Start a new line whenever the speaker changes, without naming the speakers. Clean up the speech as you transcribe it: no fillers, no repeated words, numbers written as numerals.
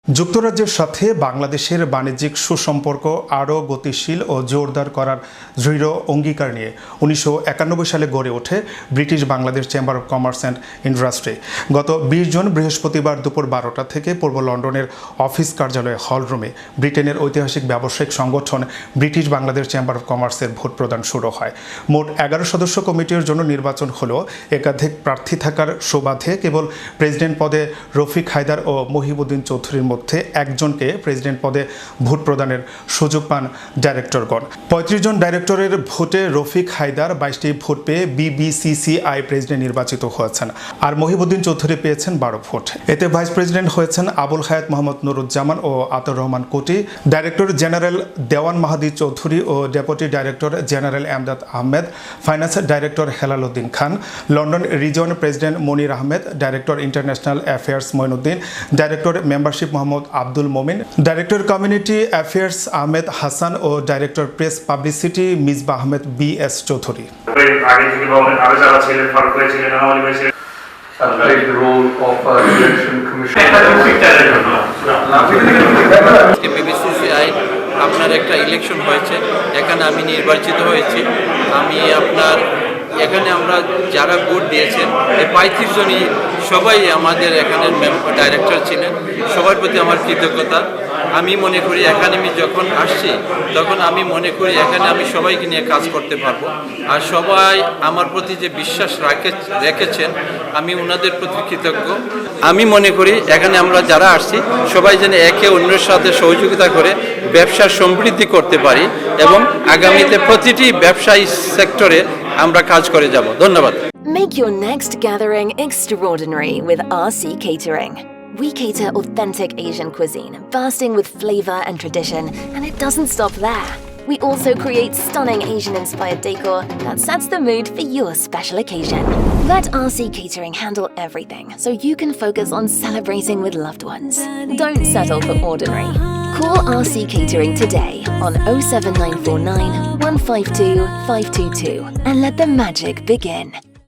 যুক্তরাজ্যের সাথে বাংলাদেশের বাণিজ্যিক সুসম্পর্ক আরও গতিশীল ও জোরদার করার দৃঢ় অঙ্গীকার নিয়ে 1991 সালে গড়ে ওঠে British Bangladesh chamber of commerce and industry. গত 20 জুন বৃহস্পতিবার দুপুর 12টা থেকে পূর্ব লন্ডনের অফিস কার্যালয়ে হলরুমে ব্রিটেনের ঐতিহাসিক ব্যবসায়িক সংগঠন ব্রিটিশ বাংলাদেশ চেম্বার অব কমার্সের ভোট প্রদান শুরু হয়। মোট 11 সদস্য কমিটির জন্য নির্বাচন হলেও একাধিক প্রার্থী থাকার সুবাদে কেবল প্রেসিডেন্ট পদে রফিক হায়দার ও মহিবুদ্দিন চৌধুরীর মধ্যে একজনকে প্রেসিডেন্ট পদে ভোট প্রদানের সুযোগ পান ডাইরেক্টরগণ। 35 জন ডাইরেক্টরের ভোটে রফিক হায়দার 22টি ভোট পেয়ে BBCCI প্রেসিডেন্ট নির্বাচিত হয়েছেন, আর মহিবুদ্দিন চৌধুরী পেয়েছেন 12 ভোট। এতে ভাইস প্রেসিডেন্ট হয়েছেন আবুল হায়াত মোহাম্মদ নুরুজ্জামান ও আতর রহমান কোটি। ডাইরেক্টর জেনারেল দেওয়ান মাহাদি চৌধুরী ও deputy director general Emdad Ahmed, finance director Helal Uddin Khan, London region president Monir Ahmed, director international affairs Moinuddin, director membership Mohammad Abdul Momin, director community affairs Ahmed Hasan ও director press publicity Misbah Ahmed BS Chowdhury.
BBCCI আপনার একটা ইলেকশন হয়েছে, এখানে আমি নির্বাচিত হয়েছি। এখানে আমরা যারা ভোট দিয়েছেন এই 35 জনই সবাই আমাদের এখানের ডাইরেক্টর ছিলেন। সবার প্রতি আমার কৃতজ্ঞতা। আমি মনে করি এখানে আমি যখন আসছি তখন আমি মনে করি এখানে আমি সবাইকে নিয়ে কাজ করতে পারবো, আর সবাই আমার প্রতি যে বিশ্বাস রেখেছেন আমি ওনাদের প্রতি কৃতজ্ঞ। আমি মনে করি এখানে আমরা যারা আসছি সবাই যেন একে অন্যের সাথে সহযোগিতা করে ব্যবসার সমৃদ্ধি করতে পারি এবং আগামীতে প্রতিটি ব্যবসায়ী সেক্টরে আমরা কাজ করে যাব। ধন্যবাদ।
Make your next gathering extraordinary with RC Catering. We cater authentic Asian cuisine, bursting with flavor and tradition, and it doesn't stop there. We also create stunning Asian-inspired decor that sets the mood for your special occasion. Let RC Catering handle everything so you can focus on celebrating with loved ones. Don't settle for ordinary. Call RC Catering today on 07949 152 522 and let the magic begin.